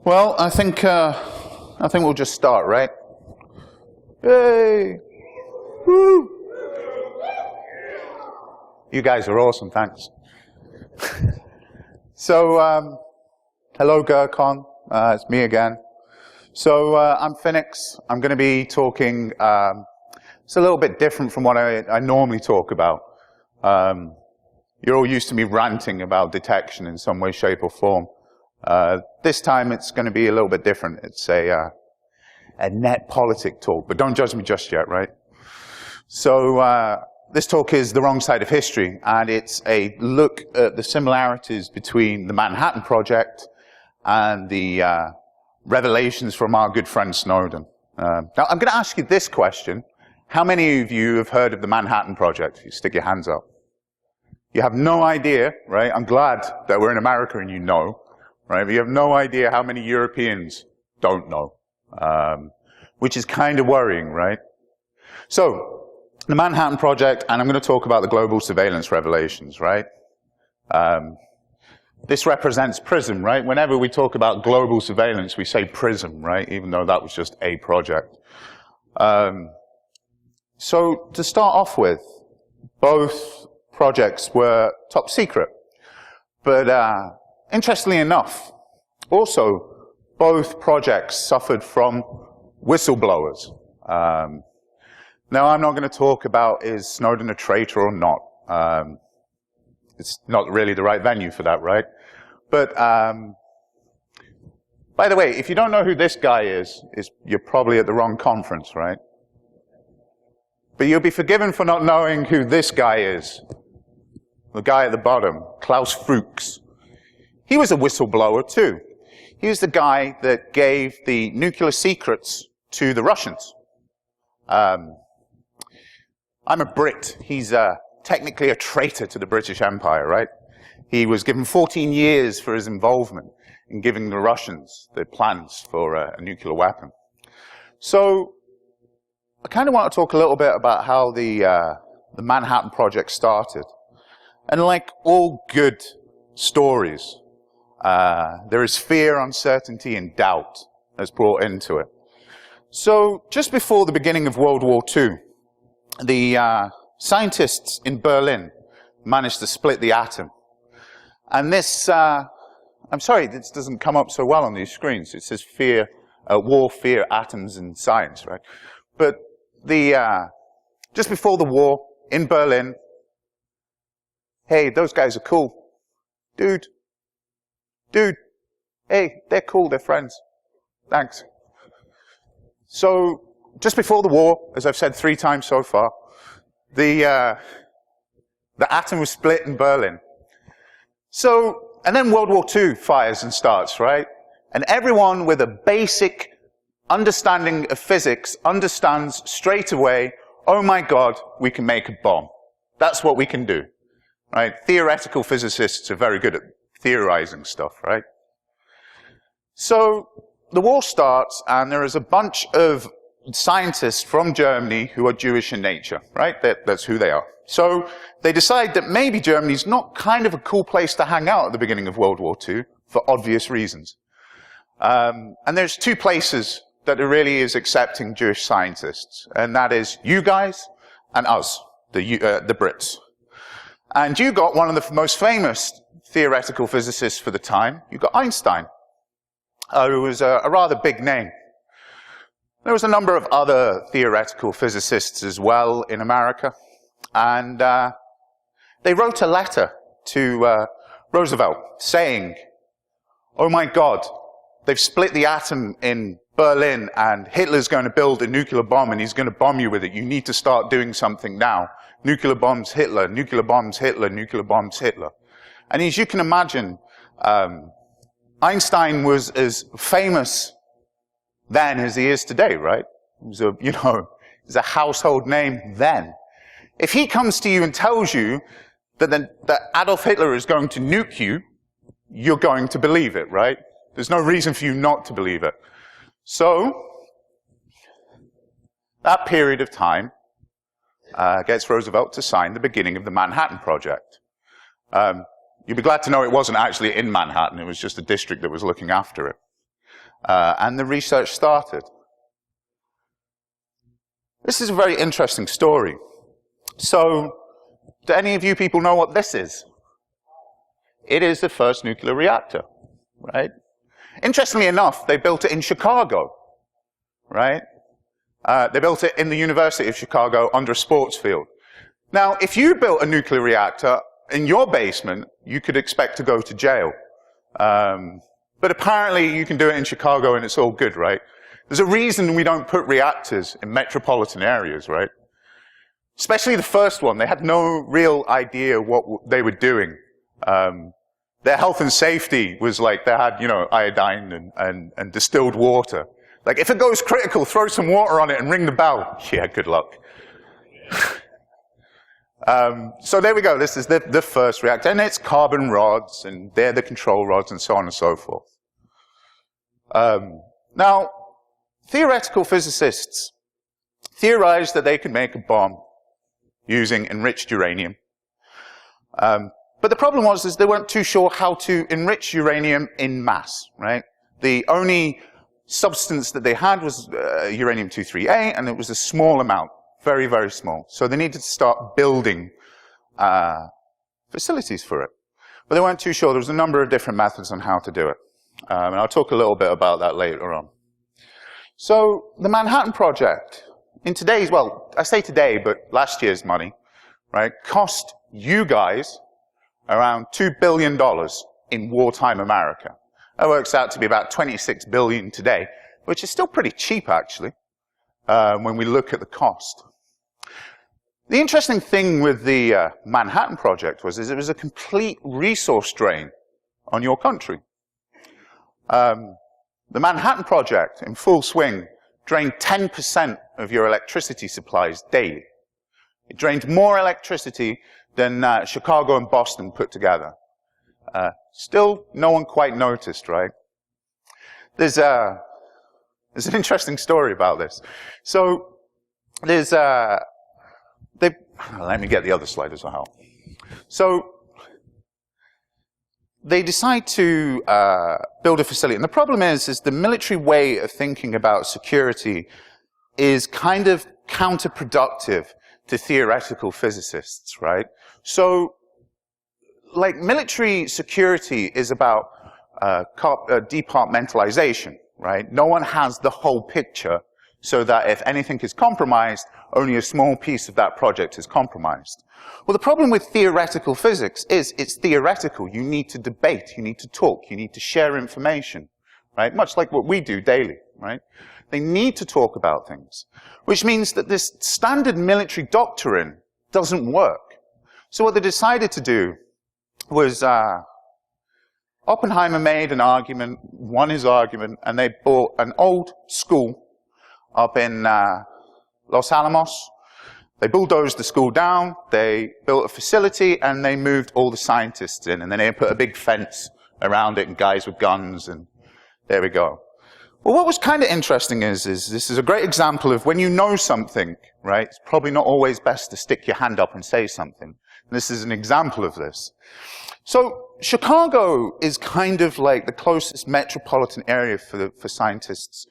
Well, I think we'll just start, right? Yay! Woo! You guys are awesome, thanks. So, hello GrrCON, it's me again. So, I'm Phoenix. I'm going to be talking, it's a little bit different from what I normally talk about. You're all used to me ranting about detection in some way, shape, or form. This time it's going to be a little bit different. It's a net politic talk, but don't judge me just yet, right? So this talk is The Wrong Side of History, and it's a look at the similarities between the Manhattan Project and the revelations from our good friend Snowden. Now I'm going to ask you this question. How many of you have heard of the Manhattan Project? You stick your hands up. You have no idea, right? I'm glad that we're in America and you know. Right? But you have no idea how many Europeans don't know, which is kind of worrying, right? So, the Manhattan Project, and I'm going to talk about the global surveillance revelations, right? This represents PRISM, right? Whenever we talk about global surveillance, we say PRISM, right? Even though that was just a project. So, to start off with, both projects were top secret, but interestingly enough, also, both projects suffered from whistleblowers. Now, I'm not going to talk about is Snowden a traitor or not. It's not really the right venue for that, right? But, by the way, if you don't know who this guy is you're probably at the wrong conference, right? But you'll be forgiven for not knowing who this guy is. The guy at the bottom, Klaus Fuchs. He was a whistleblower too. He was the guy that gave the nuclear secrets to the Russians. I'm a Brit. He's technically a traitor to the British Empire, right? He was given 14 years for his involvement in giving the Russians the plans for a nuclear weapon. So, I kind of want to talk a little bit about how the Manhattan Project started. And like all good stories, there is fear, uncertainty, and doubt that's brought into it. So, just before the beginning of World War II, the scientists in Berlin managed to split the atom. And this, I'm sorry, this doesn't come up so well on these screens. It says fear, war, fear, atoms, and science, right? But just before the war, in Berlin, hey, those guys are cool. Dude, hey, they're cool, they're friends. Thanks. So, just before the war, as I've said 3 times so far, the atom was split in Berlin. So, and then World War II fires and starts, right? And everyone with a basic understanding of physics understands straight away, oh my God, we can make a bomb. That's what we can do, right? Theoretical physicists are very good at theorizing stuff, right? So, the war starts, and there is a bunch of scientists from Germany who are Jewish in nature, right? That's who they are. So, they decide that maybe Germany's not kind of a cool place to hang out at the beginning of World War II, for obvious reasons. And there's 2 places that it really is accepting Jewish scientists, and that is you guys and us, the Brits. And you got one of the most famous theoretical physicists for the time. You got Einstein, who was a rather big name. There was a number of other theoretical physicists as well in America, and they wrote a letter to Roosevelt saying, oh my God, they've split the atom in Berlin and Hitler's going to build a nuclear bomb and he's going to bomb you with it. You need to start doing something now. Nuclear bombs Hitler, nuclear bombs Hitler, nuclear bombs Hitler. And as you can imagine, Einstein was as famous then as he is today, right? He was he's a household name then. If he comes to you and tells you that Adolf Hitler is going to nuke you, you're going to believe it, right? There's no reason for you not to believe it. So, that period of time gets Roosevelt to sign the beginning of the Manhattan Project. You'll be glad to know it wasn't actually in Manhattan, it was just a district that was looking after it. and the research started. This is a very interesting story. So, do any of you people know what this is? It is the first nuclear reactor, right? Interestingly enough, they built it in Chicago, right? They built it in the University of Chicago under a sports field. Now, if you built a nuclear reactor in your basement, you could expect to go to jail. But apparently you can do it in Chicago and it's all good, right? There's a reason we don't put reactors in metropolitan areas, right? Especially the first one. They had no real idea what they were doing. Their health and safety was like they had, you know, iodine and distilled water. Like, if it goes critical, throw some water on it and ring the bell. Yeah, good luck. So there we go. This is the first reactor. And it's carbon rods, and they're the control rods, and so on and so forth. Now, theoretical physicists theorized that they could make a bomb using enriched uranium. But the problem was they weren't too sure how to enrich uranium in mass, right? The only substance that they had was uranium-238, and it was a small amount, very, very small. So they needed to start building facilities for it. But they weren't too sure. There was a number of different methods on how to do it. And I'll talk a little bit about that later on. So the Manhattan Project, in today's, well, I say today, but last year's money, right, cost you guys around $2 billion in wartime America. That works out to be about $26 billion today, which is still pretty cheap, actually, when we look at the cost. The interesting thing with the Manhattan Project was it was a complete resource drain on your country. The Manhattan Project, in full swing, drained 10% of your electricity supplies daily. It drained more electricity than Chicago and Boston put together. Still, no one quite noticed, right? There's an interesting story about this. So, let me get the other slide as well. So, they decide to build a facility. And the problem is the military way of thinking about security is kind of counterproductive to theoretical physicists, right? So, like, military security is about departmentalization, right? No one has the whole picture, so that if anything is compromised, only a small piece of that project is compromised. Well, the problem with theoretical physics is it's theoretical. You need to debate, you need to talk, you need to share information, right? Much like what we do daily, right? They need to talk about things, which means that this standard military doctrine doesn't work. So what they decided to do was Oppenheimer made an argument, won his argument, and they bought an old school up in Los Alamos. They bulldozed the school down, they built a facility, and they moved all the scientists in, and then they put a big fence around it and guys with guns, and there we go. Well, what was kind of interesting is this is a great example of when you know something, right? It's probably not always best to stick your hand up and say something. And this is an example of this. So Chicago is kind of like the closest metropolitan area for scientists.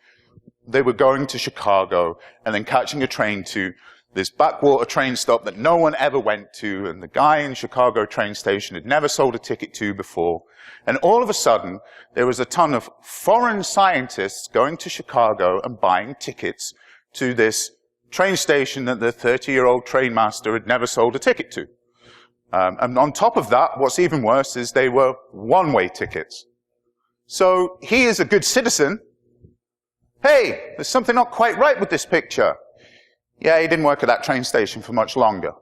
They were going to Chicago and then catching a train to this backwater train stop that no one ever went to, and the guy in Chicago train station had never sold a ticket to before. And all of a sudden, there was a ton of foreign scientists going to Chicago and buying tickets to this train station that the 30-year-old train master had never sold a ticket to. And on top of that, what's even worse is they were one-way tickets. So he is a good citizen. Hey, there's something not quite right with this picture. Yeah, he didn't work at that train station for much longer.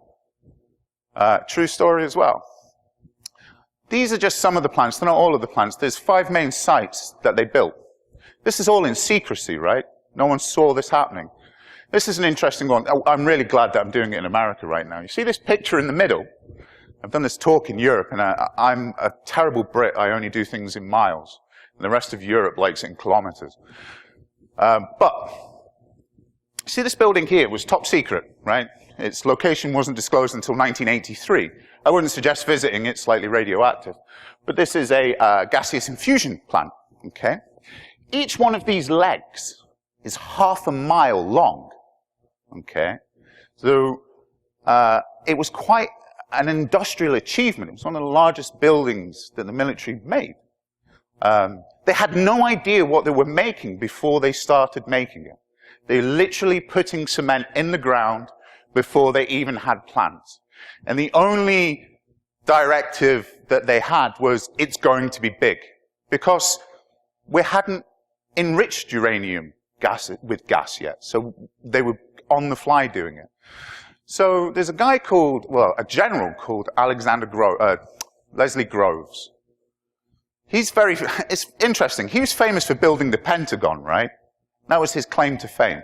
True story as well. These are just some of the plants. They're not all of the plants. There's 5 main sites that they built. This is all in secrecy, right? No one saw this happening. This is an interesting one. I'm really glad that I'm doing it in America right now. You see this picture in the middle? I've done this talk in Europe, and I'm a terrible Brit. I only do things in miles. And the rest of Europe likes it in kilometers. But see, this building here was top secret, right? Its location wasn't disclosed until 1983. I wouldn't suggest visiting. It's slightly radioactive. But this is a gaseous infusion plant, okay? each one of these legs is half a mile long, okay? So it was quite an industrial achievement. It was one of the largest buildings that the military made. They had no idea what they were making before they started making it. They were literally putting cement in the ground before they even had plans. And the only directive that they had was, it's going to be big. Because we hadn't enriched uranium with gas yet. So they were on the fly doing it. So there's a guy called, well, a general called Leslie Groves. It's interesting. He was famous for building the Pentagon, right? That was his claim to fame.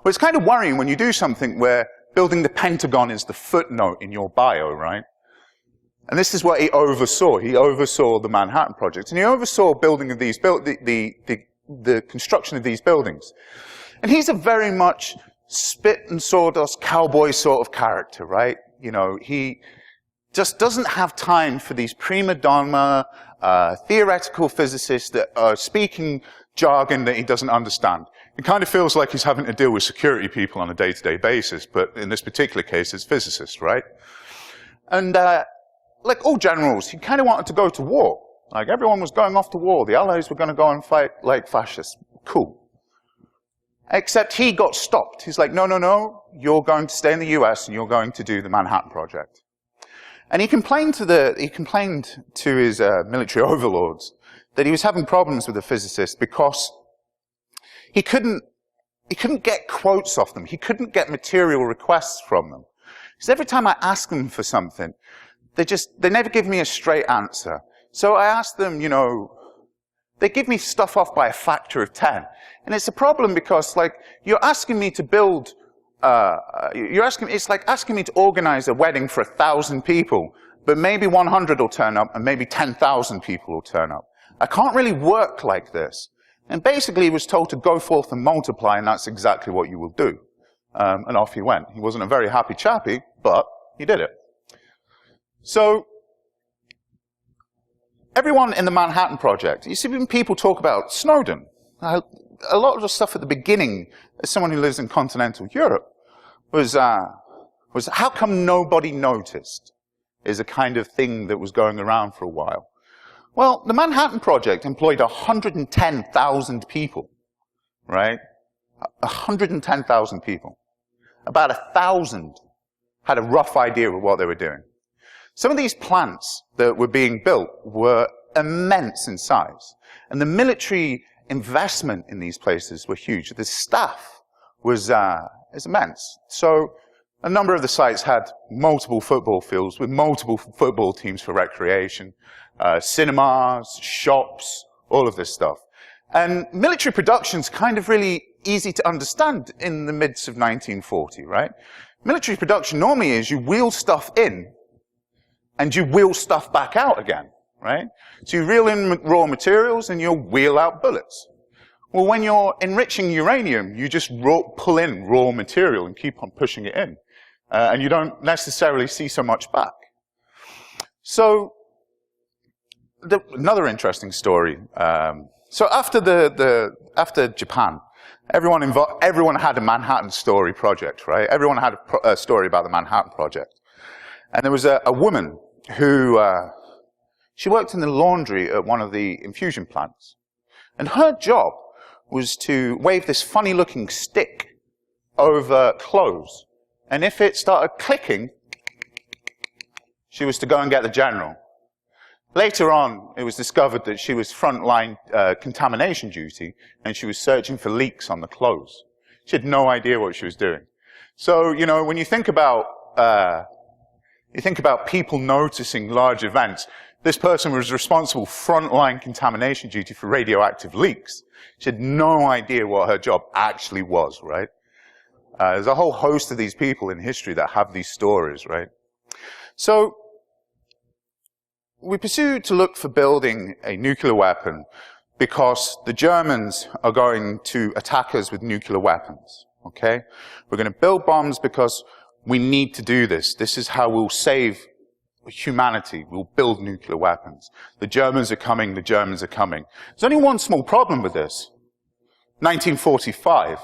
Well, it's kind of worrying when you do something where building the Pentagon is the footnote in your bio, right? And this is what he oversaw. He oversaw the Manhattan Project. And he oversaw building of these, the construction of these buildings. And he's a very much spit and sawdust cowboy sort of character, right? You know, he just doesn't have time for these prima donna, theoretical physicists that are speaking jargon that he doesn't understand. It kind of feels like he's having to deal with security people on a day-to-day basis, but in this particular case, it's physicists, right? And like all generals, he kind of wanted to go to war. Like, everyone was going off to war. The Allies were going to go and fight like fascists. Cool. Except he got stopped. He's like, no, no, no, you're going to stay in the US and you're going to do the Manhattan Project. And he complained to his military overlords that he was having problems with the physicists because he couldn't get quotes off them. He couldn't get material requests from them. Because every time I ask them for something, they never give me a straight answer. So I asked them, you know, they give me stuff off by a factor of 10. And it's a problem because, like, you're asking me to build, it's like asking me to organize a wedding for 1,000 people, but maybe 100 will turn up and maybe 10,000 people will turn up. I can't really work like this. And basically he was told to go forth and multiply, and that's exactly what you will do. And off he went. He wasn't a very happy chappy, but he did it. So, everyone in the Manhattan Project, you see when people talk about Snowden, a lot of the stuff at the beginning, as someone who lives in continental Europe, was how come nobody noticed, is a kind of thing that was going around for a while. Well, the Manhattan Project employed 110,000 people, right? 110,000 people. About 1,000 had a rough idea of what they were doing. Some of these plants that were being built were immense in size. And the military investment in these places were huge. The staff was immense. So a number of the sites had multiple football fields with multiple football teams for recreation, cinemas, shops, all of this stuff. And military production's kind of really easy to understand in the midst of 1940, right? Military production normally is you wheel stuff in and you wheel stuff back out again, right? So you reel in raw materials and you'll wheel out bullets. Well, when you're enriching uranium, you just pull in raw material and keep on pushing it in. And you don't necessarily see so much back. So, another interesting story. So after Japan, everyone had a Manhattan story project, right? Everyone had a story about the Manhattan Project. And there was a woman who, she worked in the laundry at one of the infusion plants. And her job was to wave this funny looking stick over clothes. And if it started clicking, she was to go and get the general. Later on, it was discovered that she was frontline contamination duty, and she was searching for leaks on the clothes. She had no idea what she was doing. So, you know, when you think about people noticing large events, this person was responsible for frontline contamination duty for radioactive leaks. She had no idea what her job actually was, right? There's a whole host of these people in history that have these stories, right? So, we pursued to look for building a nuclear weapon because the Germans are going to attack us with nuclear weapons, okay? We're going to build bombs because we need to do this. This is how we'll save humanity. We'll build nuclear weapons. The Germans are coming, the Germans are coming. There's only one small problem with this. 1945.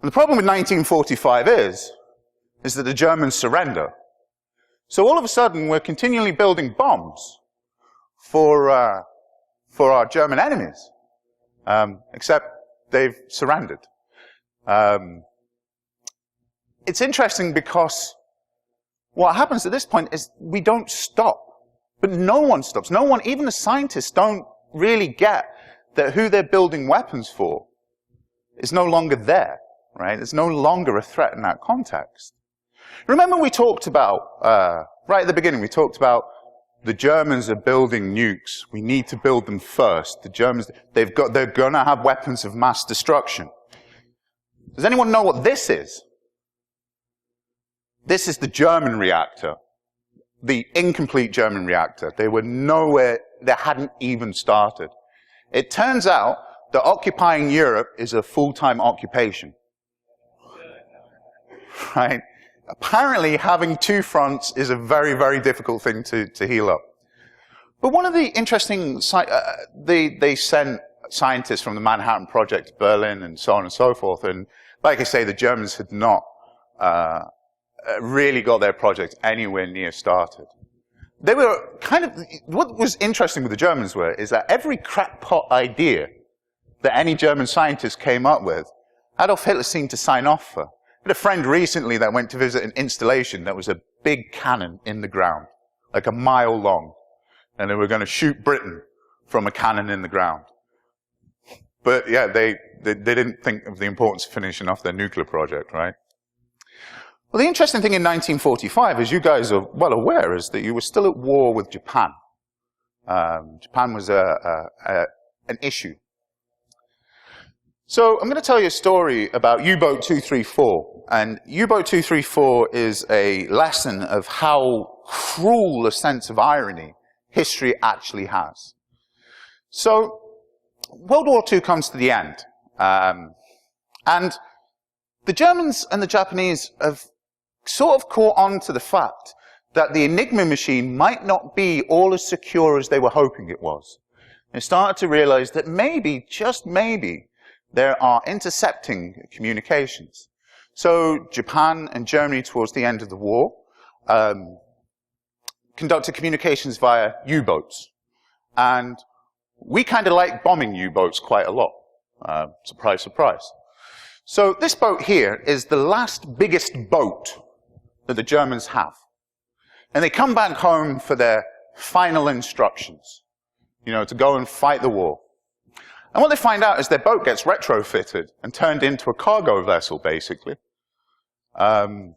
And the problem with 1945 is that the Germans surrender. So all of a sudden, we're continually building bombs for our German enemies, except they've surrendered. It's interesting because what happens at this point is we don't stop. But no one stops. No one, even the scientists, don't really get that who they're building weapons for is no longer there, right? It's no longer a threat in that context. Remember we talked about, right at the beginning, we talked about the Germans are building nukes. We need to build them first. The Germans, they're going to have weapons of mass destruction. Does anyone know what this is? This is the German reactor. The incomplete German reactor. They were nowhere, they hadn't even started. It turns out that occupying Europe is a full-time occupation. Right? Apparently having two fronts is a very, very difficult thing to heal up. But one of the interesting, they sent scientists from the Manhattan Project to Berlin and so on and so forth, and like I say, the Germans had not really got their project anywhere near started. They were kind of, what was interesting with the Germans is that every crackpot idea that any German scientist came up with, Adolf Hitler seemed to sign off for. I had a friend recently that went to visit an installation that was a big cannon in the ground, like a mile long, and they were going to shoot Britain from a cannon in the ground. But yeah, they didn't think of the importance of finishing off their nuclear project, right? Well, the interesting thing in 1945, as you guys are well aware, is that you were still at war with Japan. Japan was an issue. So I'm going to tell you a story about U-boat 234. And U-boat 234 is a lesson of how cruel a sense of irony history actually has. So World War II comes to the end. And the Germans and the Japanese have sort of caught on to the fact that the Enigma machine might not be all as secure as they were hoping it was. They started to realize that maybe, just maybe, there are intercepting communications. So Japan and Germany, towards the end of the war, conducted communications via U-boats. And we kind of like bombing U-boats quite a lot. Surprise, surprise. So this boat here is the last biggest boat that the Germans have. And they come back home for their final instructions, to go and fight the war. And what they find out is their boat gets retrofitted and turned into a cargo vessel, basically. And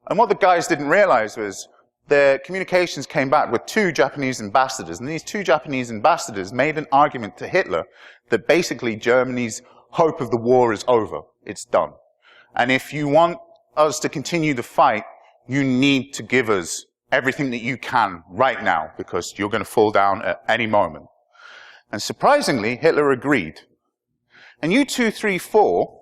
what the guys didn't realize was their communications came back with two Japanese ambassadors. And these two Japanese ambassadors made an argument to Hitler that basically Germany's hope of the war is over. It's done. And if you want us to continue the fight, you need to give us everything that you can right now, because you're going to fall down at any moment. And surprisingly, Hitler agreed. And U-234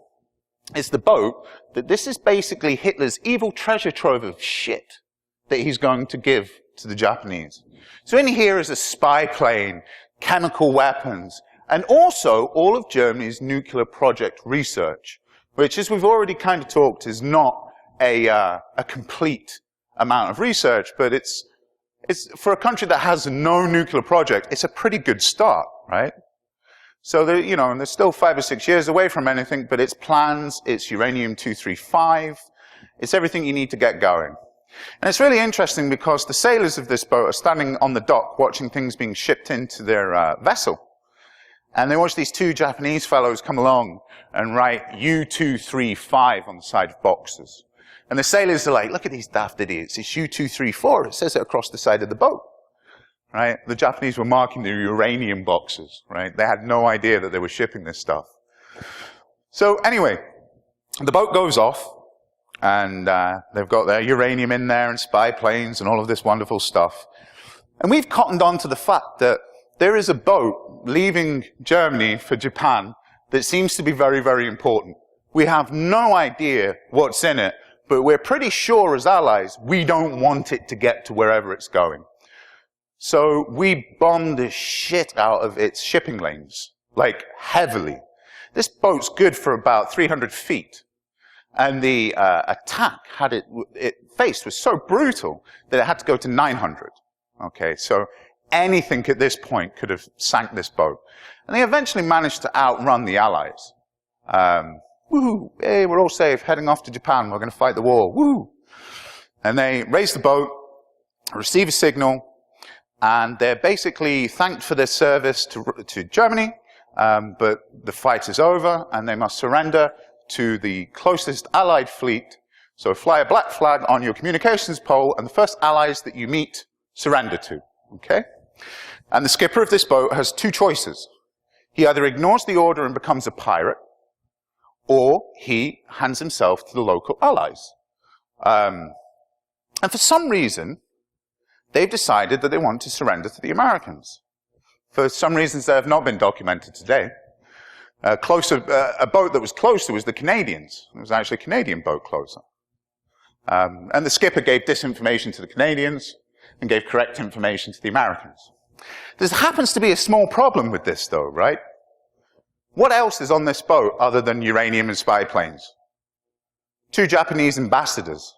is the boat that this is basically Hitler's evil treasure trove of shit that he's going to give to the Japanese. So in here is a spy plane, chemical weapons, and also all of Germany's nuclear project research, which, as we've already kind of talked, is not a complete amount of research, but it's for a country that has no nuclear project, it's a pretty good start, right? So and they're still 5 or 6 years away from anything, but it's plans, it's uranium-235, it's everything you need to get going. And it's really interesting because the sailors of this boat are standing on the dock watching things being shipped into their vessel. And they watch these two Japanese fellows come along and write U-235 on the side of boxes. And the sailors are like, look at these daft idiots, it's U-234, it says it across the side of the boat. Right? The Japanese were marking their uranium boxes, right? They had no idea that they were shipping this stuff. So anyway, the boat goes off, and they've got their uranium in there and spy planes and all of this wonderful stuff. And we've cottoned on to the fact that there is a boat leaving Germany for Japan that seems to be very, very important. We have no idea what's in it, but we're pretty sure as allies we don't want it to get to wherever it's going. So we bomb the shit out of its shipping lanes, like heavily. This boat's good for about 300 feet. And the attack it faced was so brutal that it had to go to 900. Okay, so anything at this point could have sank this boat. And they eventually managed to outrun the Allies. Woohoo, hey, we're all safe, heading off to Japan, we're going to fight the war, woo! And they raise the boat, receive a signal, and they're basically thanked for their service to Germany, but the fight is over, and they must surrender to the closest Allied fleet. So fly a black flag on your communications pole, and the first Allies that you meet, surrender to, okay? And the skipper of this boat has two choices. He either ignores the order and becomes a pirate, or he hands himself to the local Allies. And for some reason, they've decided that they want to surrender to the Americans. For some reasons that have not been documented today. A boat that was closer was the Canadians. It was actually a Canadian boat closer. And the skipper gave disinformation to the Canadians and gave correct information to the Americans. There happens to be a small problem with this, though, right? What else is on this boat other than uranium and spy planes? Two Japanese ambassadors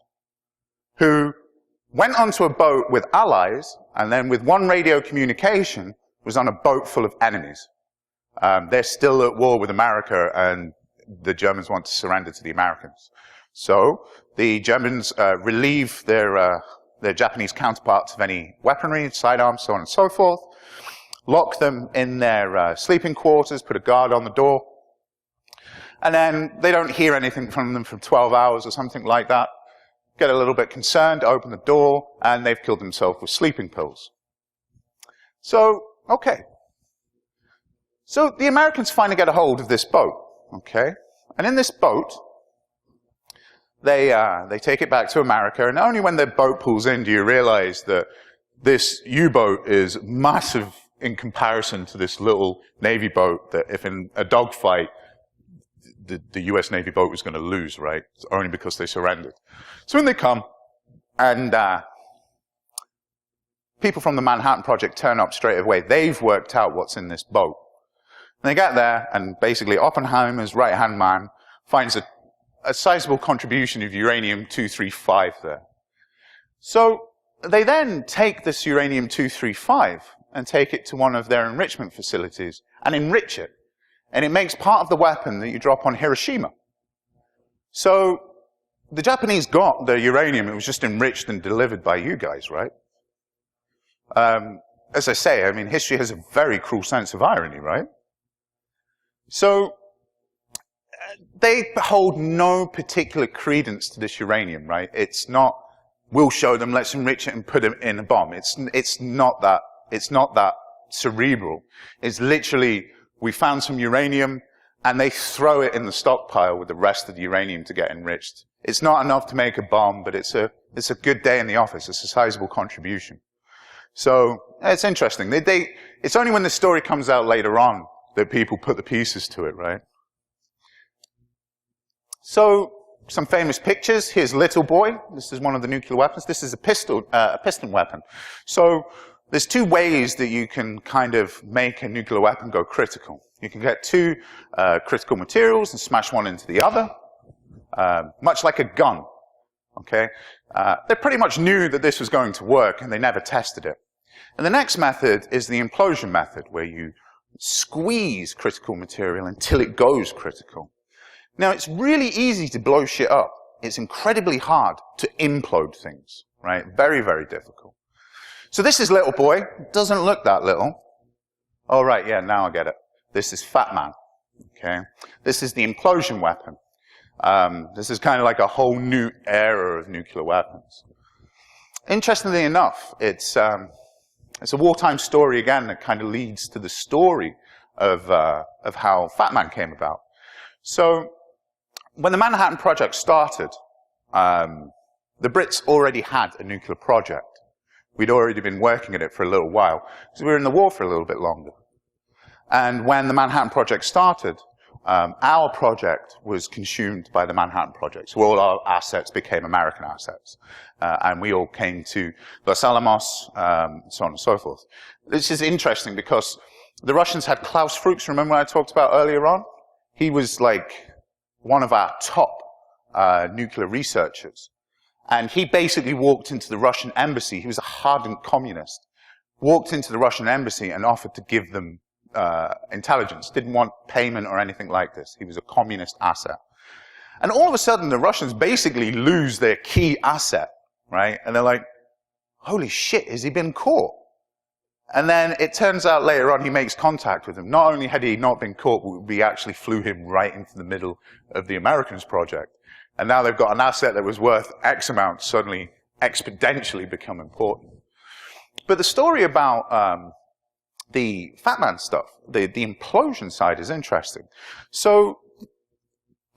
who went onto a boat with Allies and then with one radio communication was on a boat full of enemies. They're still at war with America, and the Germans want to surrender to the Americans. So the Germans relieve their Japanese counterparts of any weaponry, sidearms, so on and so forth, lock them in their sleeping quarters, put a guard on the door, and then they don't hear anything from them for 12 hours or something like that, get a little bit concerned, open the door, and they've killed themselves with sleeping pills. So, okay. So the Americans finally get a hold of this boat, okay? And in this boat, they take it back to America, and only when their boat pulls in do you realize that this U-boat is massive in comparison to this little Navy boat that if in a dogfight, the US Navy boat was going to lose, right? It's only because they surrendered. So when they come, and people from the Manhattan Project turn up straight away, they've worked out what's in this boat. And they get there, and basically Oppenheimer's right-hand man finds a sizable contribution of uranium-235 there. So they then take this uranium-235 and take it to one of their enrichment facilities and enrich it. And it makes part of the weapon that you drop on Hiroshima. So the Japanese got the uranium, it was just enriched and delivered by you guys, right? As I say, I mean, history has a very cruel sense of irony, right? So they hold no particular credence to this uranium, right? It's not, we'll show them, let's enrich it and put it in a bomb. It's not that cerebral. It's literally, we found some uranium, and they throw it in the stockpile with the rest of the uranium to get enriched. It's not enough to make a bomb, but it's a good day in the office. It's a sizable contribution. So it's interesting. It's only when the story comes out later on that people put the pieces to it, right? So some famous pictures. Here's Little Boy. This is one of the nuclear weapons. This is a piston weapon. So there's two ways that you can kind of make a nuclear weapon go critical. You can get two critical materials and smash one into the other, much like a gun. Okay? They pretty much knew that this was going to work, and they never tested it. And the next method is the implosion method, where you squeeze critical material until it goes critical. Now, it's really easy to blow shit up. It's incredibly hard to implode things, right? Very, very difficult. So this is Little Boy. It doesn't look that little. Oh, right, yeah, now I get it. This is Fat Man, okay? This is the implosion weapon. This is kind of like a whole new era of nuclear weapons. Interestingly enough, it's a wartime story again that kind of leads to the story of how Fat Man came about. So when the Manhattan Project started, the Brits already had a nuclear project. We'd already been working at it for a little while, because we were in the war for a little bit longer. And when the Manhattan Project started, our project was consumed by the Manhattan Project. So all our assets became American assets. And we all came to Los Alamos, so on and so forth. This is interesting because the Russians had Klaus Fuchs, remember what I talked about earlier on? He was like one of our top nuclear researchers. And he basically walked into the Russian embassy. He was a hardened communist. Walked into the Russian embassy and offered to give them intelligence. Didn't want payment or anything like this. He was a communist asset. And all of a sudden, the Russians basically lose their key asset, right? And they're like, holy shit, has he been caught? And then it turns out later on he makes contact with him. Not only had he not been caught, but we actually flew him right into the middle of the Americans project. And now they've got an asset that was worth X amount suddenly exponentially become important. But the story about the Fat Man stuff, the implosion side is interesting. So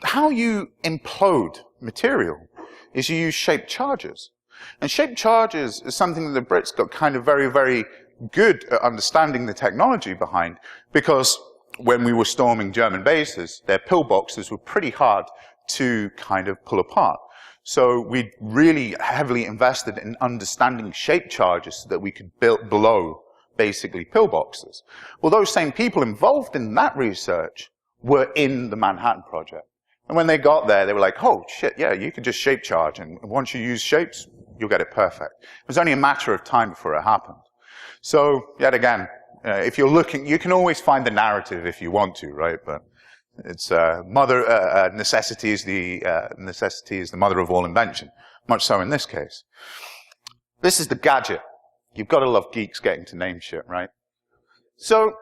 how you implode material is you use shaped charges. And shaped charges is something that the Brits got kind of very, very good at understanding the technology behind, because when we were storming German bases, their pillboxes were pretty hard to kind of pull apart. So we really heavily invested in understanding shaped charges so that we could blow basically pillboxes. Well, those same people involved in that research were in the Manhattan Project. And when they got there, they were like, oh, shit, yeah, you can just shape charge. And once you use shapes, you'll get it perfect. It was only a matter of time before it happened. So, yet again, if you're looking, you can always find the narrative if you want to, right? But it's necessity is the mother of all invention. Much so in this case. This is the Gadget. You've got to love geeks getting to name shit, right? So,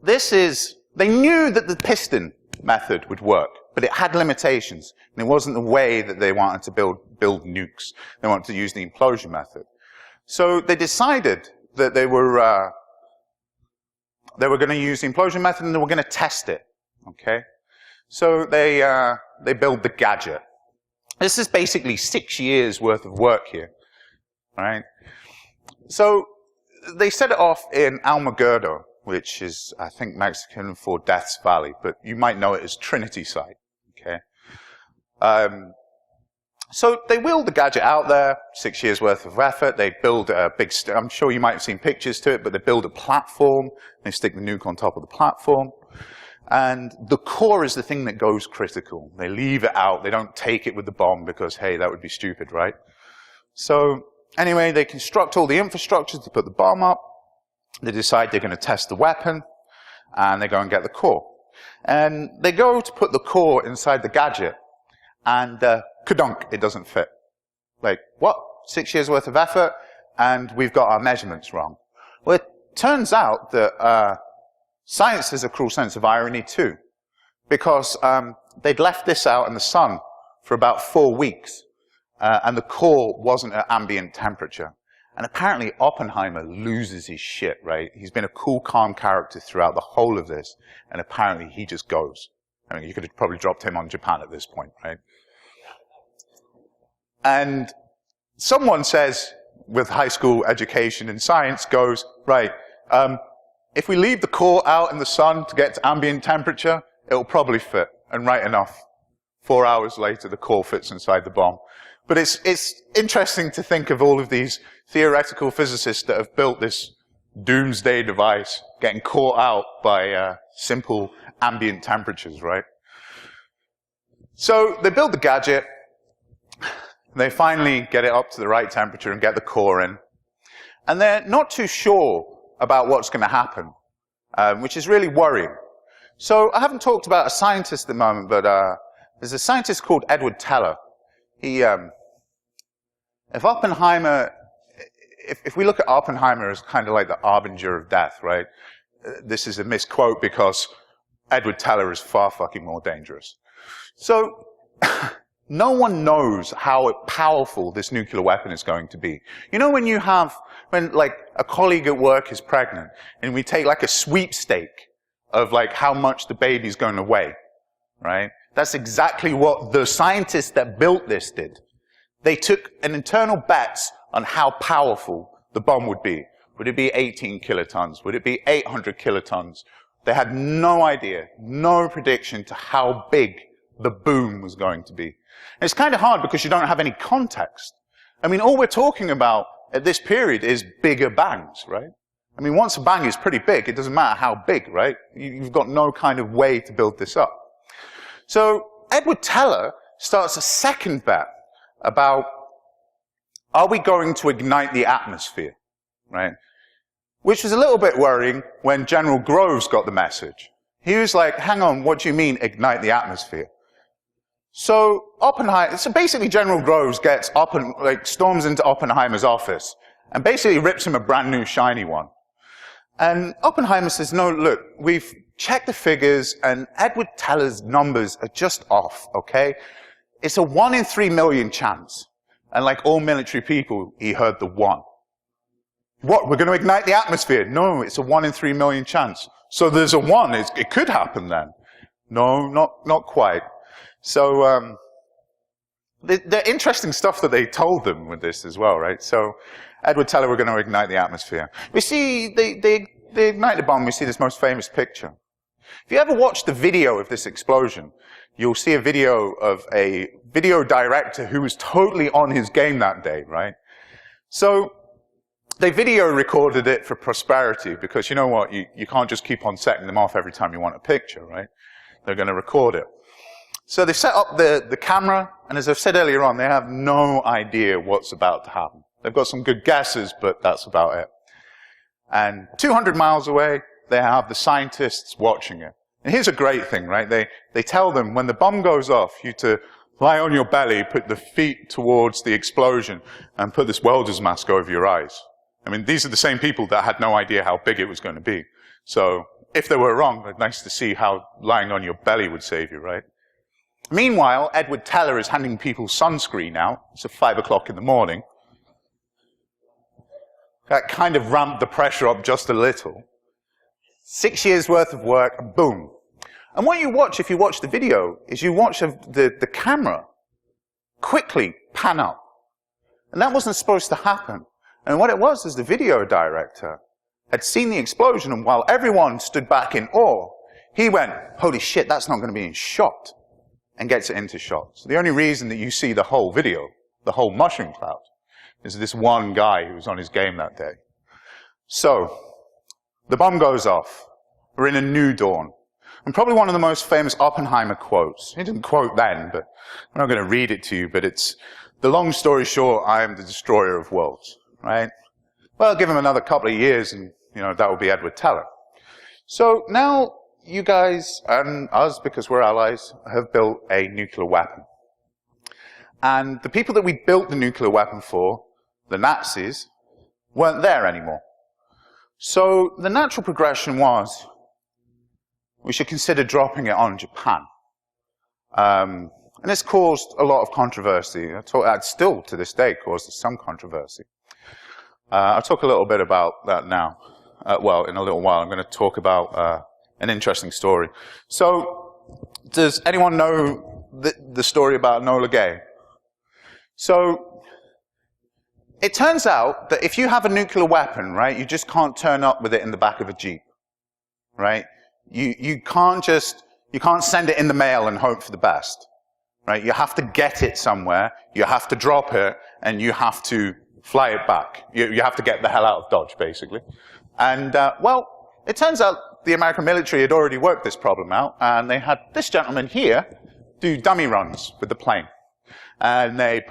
this is, they knew that the piston method would work, but it had limitations, and it wasn't the way that they wanted to build nukes. They wanted to use the implosion method. So they decided that they were going to use the implosion method and they were going to test it. Okay, so they build the Gadget. This is basically 6 years worth of work here, right? So they set it off in Alamogordo, which is, I think, Mexican for Death's Valley, but you might know it as Trinity Site, okay? So they wheel the Gadget out there, 6 years worth of effort. They build a big, I'm sure you might have seen pictures to it, but they build a platform. They stick the nuke on top of the platform. And the core is the thing that goes critical. They leave it out. They don't take it with the bomb because, hey, that would be stupid, right? So anyway, they construct all the infrastructure to put the bomb up. They decide they're going to test the weapon, and they go and get the core. And they go to put the core inside the Gadget, and kadunk, it doesn't fit. Like, what? 6 years worth of effort, and we've got our measurements wrong. Well, it turns out that science has a cruel sense of irony too, because they'd left this out in the sun for about 4 weeks, and the core wasn't at ambient temperature. And apparently Oppenheimer loses his shit, right? He's been a cool, calm character throughout the whole of this, and apparently he just goes. I mean, you could have probably dropped him on Japan at this point, right? And someone says, with high school education in science, goes, right, if we leave the core out in the sun to get to ambient temperature, it'll probably fit. And right enough, 4 hours later, the core fits inside the bomb. But it's interesting to think of all of these theoretical physicists that have built this doomsday device getting caught out by simple ambient temperatures, right? So they build the Gadget. They finally get it up to the right temperature and get the core in. And they're not too sure about what's going to happen, which is really worrying. So I haven't talked about a scientist at the moment, but there's a scientist called Edward Teller. He, if Oppenheimer, if we look at Oppenheimer as kind of like the harbinger of death, right? This is a misquote because Edward Teller is far fucking more dangerous. So no one knows how powerful this nuclear weapon is going to be. You know when like a colleague at work is pregnant and we take like a sweepstake of like how much the baby's going to weigh, right? That's exactly what the scientists that built this did. They took an internal bets on how powerful the bomb would be. Would it be 18 kilotons? Would it be 800 kilotons? They had no idea, no prediction to how big the boom was going to be. And it's kind of hard because you don't have any context. I mean, all we're talking about at this period is bigger bangs, right? I mean, once a bang is pretty big, it doesn't matter how big, right? You've got no kind of way to build this up. So Edward Teller starts a second bet about, are we going to ignite the atmosphere, right? Which was a little bit worrying when General Groves got the message. He was like, hang on, what do you mean ignite the atmosphere? So basically General Groves storms into Oppenheimer's office and basically rips him a brand new shiny one. And Oppenheimer says, no, look, we've checked the figures and Edward Teller's numbers are just off, okay? It's a 1 in 3 million chance. And like all military people, he heard the 1. What, we're going to ignite the atmosphere? No, it's a 1 in 3 million chance. So there's a 1, it could happen then. No, not quite. So, the interesting stuff that they told them with this as well, right? So, Edward Teller were going to ignite the atmosphere. We see, they ignite the bomb, we see this most famous picture. If you ever watch the video of this explosion, you'll see a video of a video director who was totally on his game that day, right? So, they video recorded it for prosperity, because you know what, you can't just keep on setting them off every time you want a picture, right? They're going to record it. So they set up the camera, and as I've said earlier on, they have no idea what's about to happen. They've got some good guesses, but that's about it. And 200 miles away, they have the scientists watching it. And here's a great thing, right? They tell them, when the bomb goes off, you to lie on your belly, put the feet towards the explosion, and put this welder's mask over your eyes. I mean, these are the same people that had no idea how big it was going to be. So, if they were wrong, it's nice to see how lying on your belly would save you, right? Meanwhile, Edward Teller is handing people sunscreen out. It's at 5 o'clock in the morning. That kind of ramped the pressure up just a little. 6 years worth of work, and boom. And what you watch, if you watch the video, is you watch the camera quickly pan up. And that wasn't supposed to happen. And what it was is the video director had seen the explosion, and while everyone stood back in awe, he went, holy shit, that's not going to be in shot, and gets it into shot. So the only reason that you see the whole video, the whole mushroom cloud, is this one guy who was on his game that day. So, the bomb goes off. We're in a new dawn. And probably one of the most famous Oppenheimer quotes. He didn't quote then, but I'm not going to read it to you, but it's, the long story short, I am the destroyer of worlds, right? Well, give him another couple of years and, that will be Edward Teller. So now, you guys, and us, because we're allies, have built a nuclear weapon. And the people that we built the nuclear weapon for, the Nazis, weren't there anymore. So the natural progression was, we should consider dropping it on Japan. And this caused a lot of controversy. It still, to this day, causes some controversy. I'll talk a little bit about that now. Well, in a little while, I'm going to talk about an interesting story. So, does anyone know the story about Nola Gay? So, it turns out that if you have a nuclear weapon, right, you just can't turn up with it in the back of a Jeep, right? You can't send it in the mail and hope for the best, right? You have to get it somewhere, you have to drop it, and you have to fly it back. You have to get the hell out of Dodge, basically. And, well, it turns out the American military had already worked this problem out, and they had this gentleman here do dummy runs with the plane. And they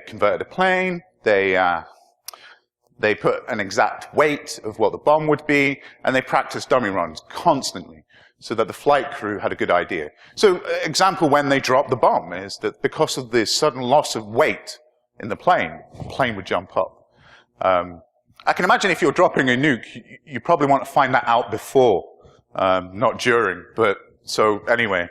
converted a plane, they put an exact weight of what the bomb would be, and they practiced dummy runs constantly, so that the flight crew had a good idea. So, example when they dropped the bomb is that because of the sudden loss of weight in the plane would jump up. I can imagine if you're dropping a nuke, you probably want to find that out before, not during, but, so, anyway.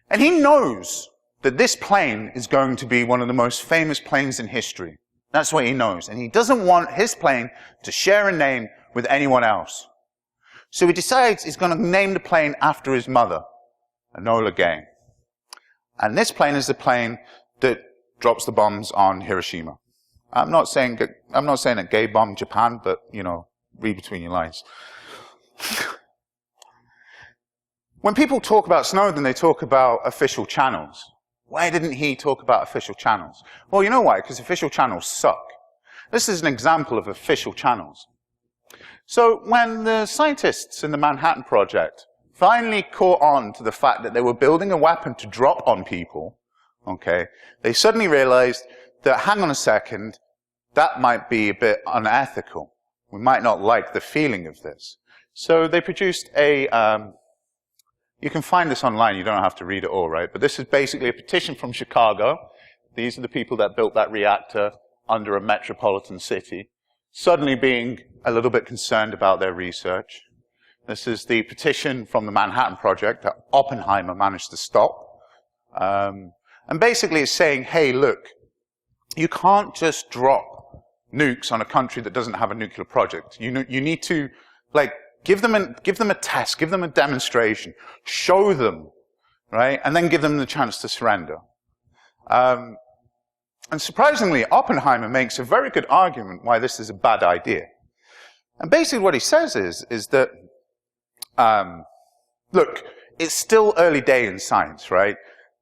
And he knows that this plane is going to be one of the most famous planes in history. That's what he knows. And he doesn't want his plane to share a name with anyone else. So he decides he's going to name the plane after his mother, Nola Gay. And this plane is the plane that drops the bombs on Hiroshima. I'm not saying that Gay bombed Japan, but, read between your lines. When people talk about Snowden, they talk about official channels. Why didn't he talk about official channels? Well, you know why? Because official channels suck. This is an example of official channels. So when the scientists in the Manhattan Project finally caught on to the fact that they were building a weapon to drop on people, okay, they suddenly realized that, hang on a second, that might be a bit unethical. We might not like the feeling of this. So they produced a, you can find this online, you don't have to read it all, right? But this is basically a petition from Chicago. These are the people that built that reactor under a metropolitan city, suddenly being a little bit concerned about their research. This is the petition from the Manhattan Project that Oppenheimer managed to stop. And basically it's saying, hey, look, you can't just drop nukes on a country that doesn't have a nuclear project. You need to, like, give them a test, give them a demonstration, show them, right? And then give them the chance to surrender. And surprisingly, Oppenheimer makes a very good argument why this is a bad idea. And basically what he says is that, look, it's still early day in science, right?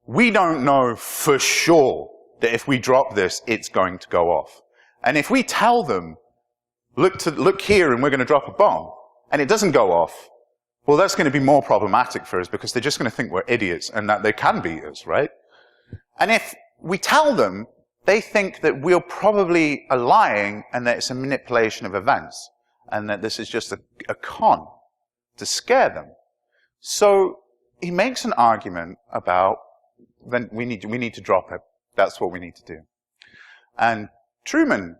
We don't know for sure that if we drop this, it's going to go off. And if we tell them, look here and we're going to drop a bomb, and it doesn't go off, well, that's going to be more problematic for us because they're just going to think we're idiots and that they can beat us, right? And if we tell them, they think that we're probably lying and that it's a manipulation of events and that this is just a con to scare them. So he makes an argument about then we need to drop it. That's what we need to do. And Truman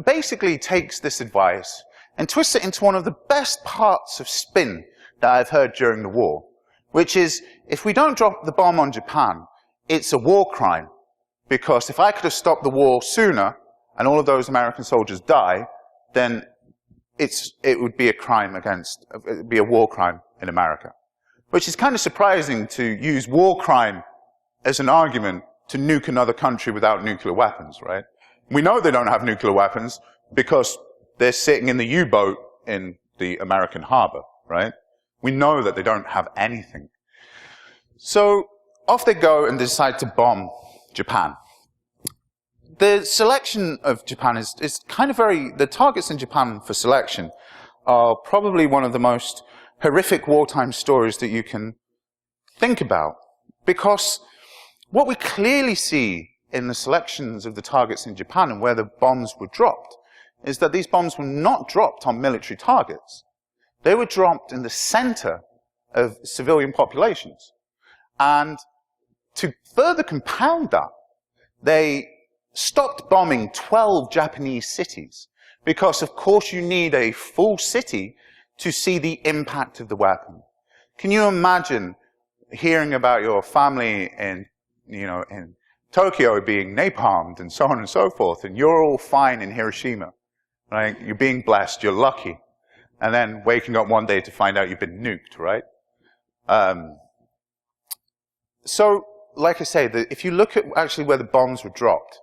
basically takes this advice and twists it into one of the best parts of spin that I've heard during the war, which is if we don't drop the bomb on Japan, it's a war crime. Because if I could have stopped the war sooner and all of those American soldiers die, then it would be a crime against, it would be a war crime in America. Which is kind of surprising to use war crime as an argument to nuke another country without nuclear weapons, right? We know they don't have nuclear weapons because they're sitting in the U-boat in the American harbor, right? We know that they don't have anything. So off they go and decide to bomb Japan. The selection of Japan is kind of the targets in Japan for selection are probably one of the most horrific wartime stories that you can think about. Because what we clearly see in the selections of the targets in Japan and where the bombs were dropped is that these bombs were not dropped on military targets. They were dropped in the center of civilian populations. And to further compound that, they stopped bombing 12 Japanese cities because, of course, you need a full city to see the impact of the weapon. Can you imagine hearing about your family in Tokyo being napalmed and so on and so forth, and you're all fine in Hiroshima, right? You're being blessed, you're lucky, and then waking up one day to find out you've been nuked, right? So, like I say, if you look at actually where the bombs were dropped,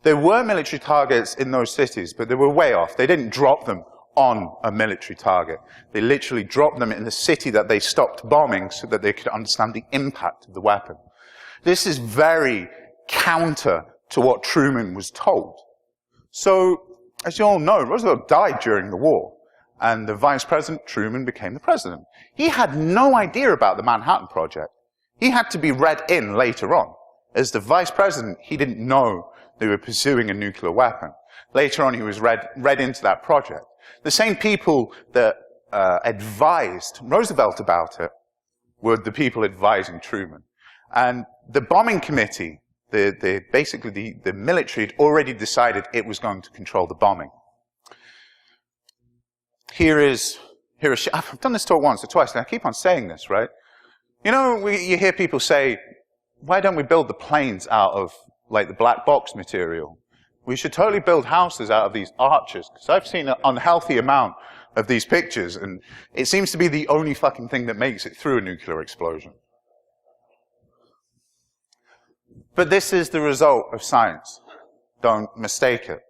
there were military targets in those cities, but they were way off. They didn't drop them on a military target. They literally dropped them in the city that they stopped bombing so that they could understand the impact of the weapon. This is very counter to what Truman was told. So, as you all know, Roosevelt died during the war, and the Vice President Truman became the president. He had no idea about the Manhattan Project. He had to be read in later on. As the Vice President, he didn't know they were pursuing a nuclear weapon. Later on, he was read into that project. The same people that advised Roosevelt about it were the people advising Truman. And the bombing committee, basically the military had already decided it was going to control the bombing. Here is Hiroshima. I've done this talk once or twice, and I keep on saying this, right? You know, you hear people say, why don't we build the planes out of, like, the black box material? We should totally build houses out of these arches, because I've seen an unhealthy amount of these pictures, and it seems to be the only fucking thing that makes it through a nuclear explosion. But this is the result of science. Don't mistake it.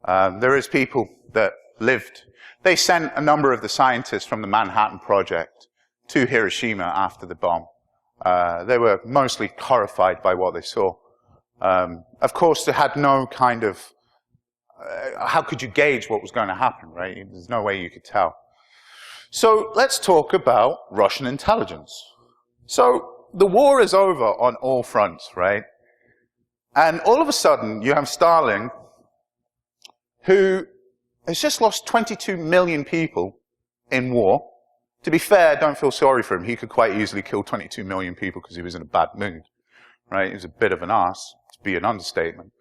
There is people that lived. They sent a number of the scientists from the Manhattan Project to Hiroshima after the bomb. They were mostly horrified by what they saw. Of course, they had no kind of how could you gauge what was going to happen, right? There's no way you could tell. So let's talk about Russian intelligence. So the war is over on all fronts, right? And all of a sudden, you have Starling, who has just lost 22 million people in war. To be fair, don't feel sorry for him. He could quite easily kill 22 million people because he was in a bad mood, right? He was a bit of an arse, to be an understatement.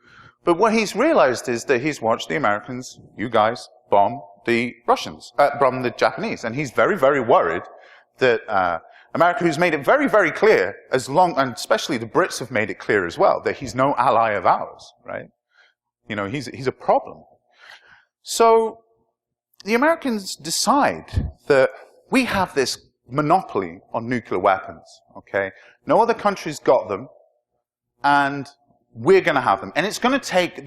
But what he's realized is that he's watched the Americans, you guys, bomb the Russians, bomb the Japanese. And he's very, very worried that America, who's made it very, very clear, and especially the Brits have made it clear as well, that he's no ally of ours, right? You know, he's a problem. So the Americans decide that we have this monopoly on nuclear weapons, okay? No other country's got them, and we're going to have them. And it's going to take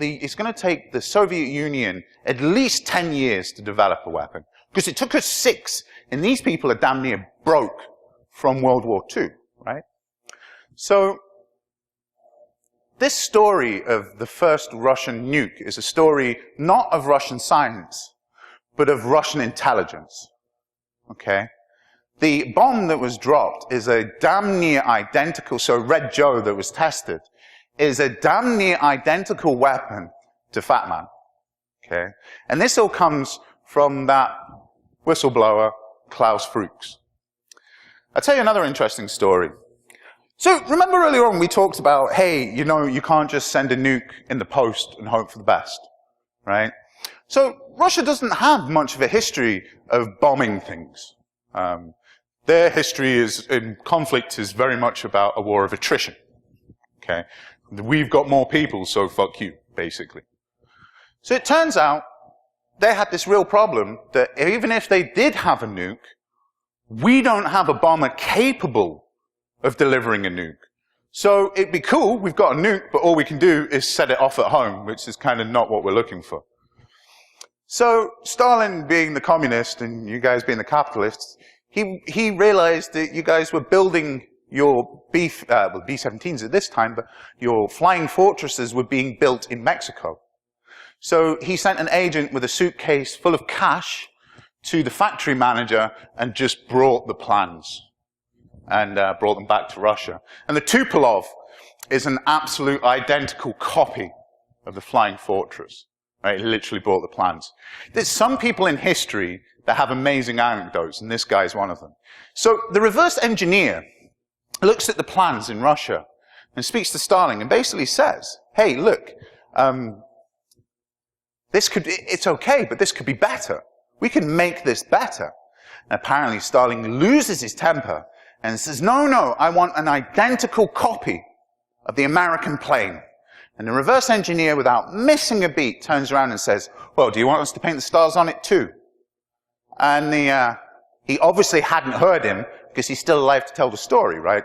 the Soviet Union at least 10 years to develop a weapon, because it took us 6, and these people are damn near broke from World War II, right? So this story of the first Russian nuke is a story not of Russian science, but of Russian intelligence, okay? The bomb that was dropped is a damn near identical, so Red Joe that was tested, is a damn near identical weapon to Fat Man, okay? And this all comes from that whistleblower, Klaus Fuchs. I'll tell you another interesting story. So remember earlier on we talked about, hey, you know, you can't just send a nuke in the post and hope for the best, right? So Russia doesn't have much of a history of bombing things. Their history in conflict is very much about a war of attrition, okay? We've got more people, so fuck you, basically. So it turns out they had this real problem that even if they did have a nuke, we don't have a bomber capable of delivering a nuke. So it'd be cool, we've got a nuke, but all we can do is set it off at home, which is kind of not what we're looking for. So Stalin being the communist and you guys being the capitalists, he realized that you guys were building your B-17s at this time, but your flying fortresses were being built in Mexico. So he sent an agent with a suitcase full of cash to the factory manager and just brought the plans and brought them back to Russia. And the Tupolev is an absolute identical copy of the flying fortress. Right? He literally brought the plans. There's some people in history that have amazing anecdotes, and this guy's one of them. So the reverse engineer looks at the plans in Russia and speaks to Starling and basically says, hey, look, it's okay, but this could be better. We can make this better. And apparently Starling loses his temper and says, no, I want an identical copy of the American plane. And the reverse engineer, without missing a beat, turns around and says, well, do you want us to paint the stars on it too? And he obviously hadn't heard him because he's still alive to tell the story, right?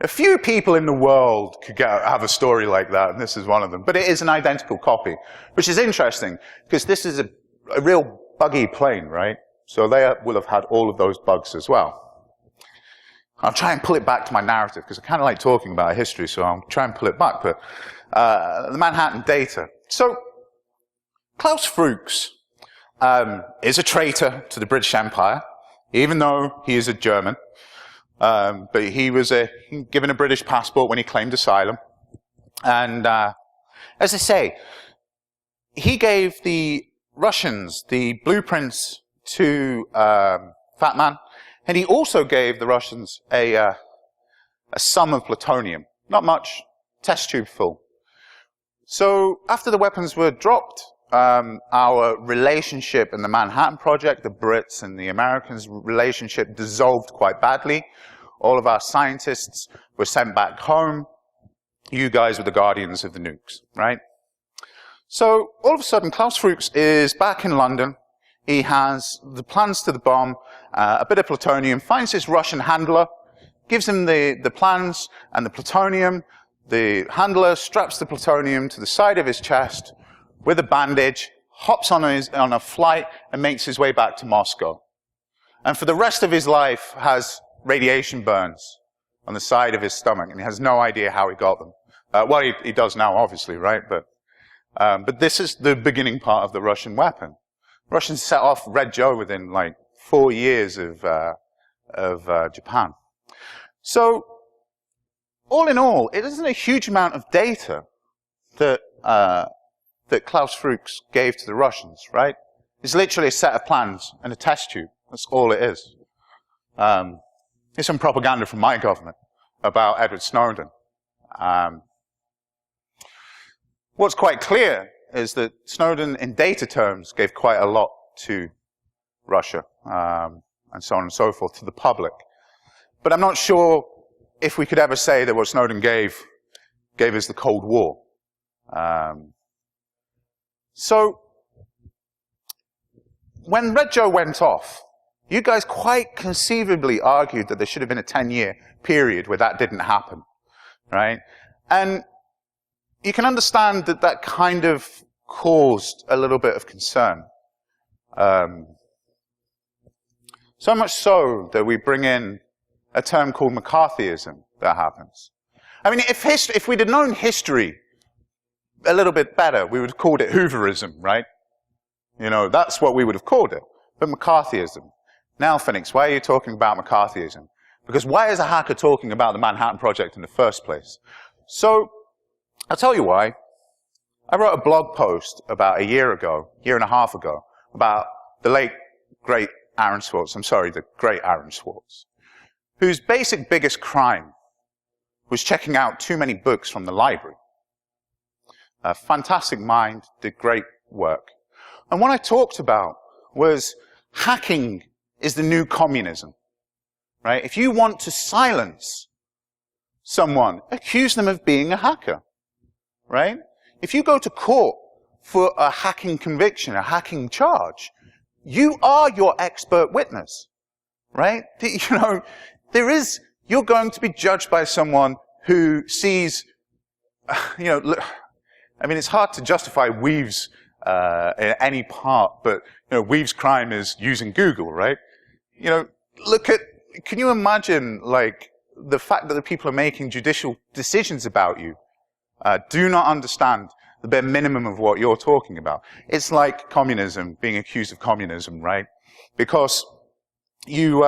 A few people in the world could have a story like that, and this is one of them. But it is an identical copy, which is interesting because this is a real buggy plane, right? So they will have had all of those bugs as well. I'll try and pull it back to my narrative because I kind of like talking about history, so I'll try and pull it back. But the Manhattan data. So Klaus Fuchs is a traitor to the British Empire, even though he is a German. But he was given a British passport when he claimed asylum. And as I say, he gave the Russians the blueprints to Fat Man. And he also gave the Russians a sum of plutonium. Not much, test tube full. So after the weapons were dropped, our relationship in the Manhattan Project, the Brits and the Americans' relationship dissolved quite badly. All of our scientists were sent back home. You guys were the guardians of the nukes, right? So all of a sudden, Klaus Fuchs is back in London. He has the plans to the bomb, a bit of plutonium, finds his Russian handler, gives him the plans and the plutonium. The handler straps the plutonium to the side of his chest with a bandage, hops on a flight, and makes his way back to Moscow. And for the rest of his life has radiation burns on the side of his stomach, and he has no idea how he got them. Well, he does now, obviously, right? But But this is the beginning part of the Russian weapon. Russians set off Red Joe within like 4 years of Japan. So, all in all, it isn't a huge amount of data that Klaus Fuchs gave to the Russians, right? It's literally a set of plans and a test tube. That's all it is. It's some propaganda from my government about Edward Snowden. What's quite clear is that Snowden, in data terms, gave quite a lot to Russia, and so on and so forth, to the public. But I'm not sure if we could ever say that what Snowden gave us the Cold War. So, when Red Joe went off, you guys quite conceivably argued that there should have been a 10-year period where that didn't happen, right? And you can understand that that kind of caused a little bit of concern. So much so that we bring in a term called McCarthyism that happens. I mean, if we'd have known history a little bit better, we would have called it Hooverism, right? You know, that's what we would have called it. But McCarthyism. Now, Phoenix, why are you talking about McCarthyism? Because why is a hacker talking about the Manhattan Project in the first place? So, I'll tell you why. I wrote a blog post about a year and a half ago, about the late, great Arron Swartz, the great Arron Swartz, whose biggest crime was checking out too many books from the library. A fantastic mind, did great work. And what I talked about was hacking is the new communism, right? If you want to silence someone, accuse them of being a hacker, right? If you go to court for a hacking conviction, a hacking charge, you are your expert witness, right? You know, you're going to be judged by someone who sees, you know, I mean, it's hard to justify Weave's in any part, but, you know, Weave's crime is using Google, right? You know, can you imagine, like, the fact that the people are making judicial decisions about you do not understand the bare minimum of what you're talking about. It's like communism, being accused of communism, right? Because you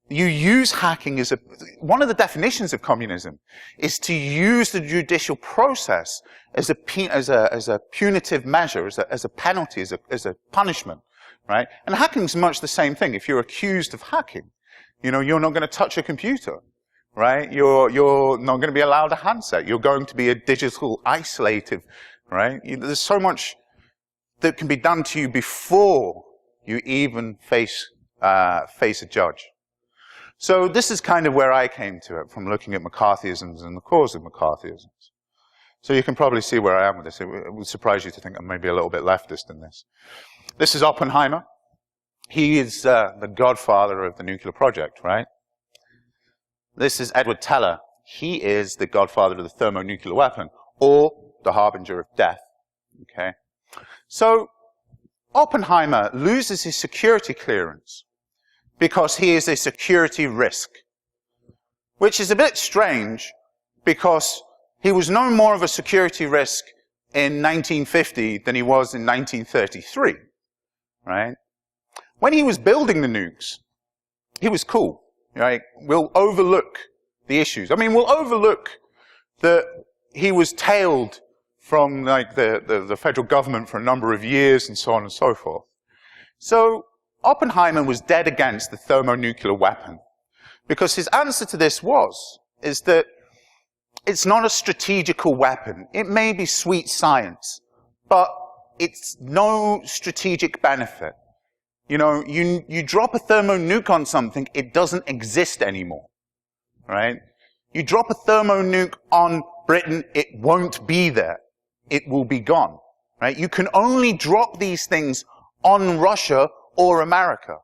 use hacking as one of the definitions of communism is to use the judicial process as a punitive measure, as a penalty, as a punishment, right? And hacking is much the same thing. If you're accused of hacking, you know, you're not going to touch a computer, right? You're not going to be allowed a handset. You're going to be a digital isolative, right? There's so much that can be done to you before you even face a judge. So this is kind of where I came to it, from looking at McCarthyisms and the cause of McCarthyisms. So you can probably see where I am with this. It would surprise you to think I'm maybe a little bit leftist in this. This is Oppenheimer. He is the godfather of the nuclear project, right? This is Edward Teller. He is the godfather of the thermonuclear weapon, or the harbinger of death. Okay? So Oppenheimer loses his security clearance because he is a security risk, which is a bit strange because he was no more of a security risk in 1950 than he was in 1933, right? When he was building the nukes, he was cool, right? We'll overlook the issues. I mean, we'll overlook that he was tailed from like the federal government for a number of years and so on and so forth. So Oppenheimer was dead against the thermonuclear weapon because his answer to this is that it's not a strategical weapon. It may be sweet science, but it's no strategic benefit. You know, you drop a thermonuke on something, it doesn't exist anymore, right? You drop a thermonuke on Britain, it won't be there. It will be gone, right? You can only drop these things on Russia or America,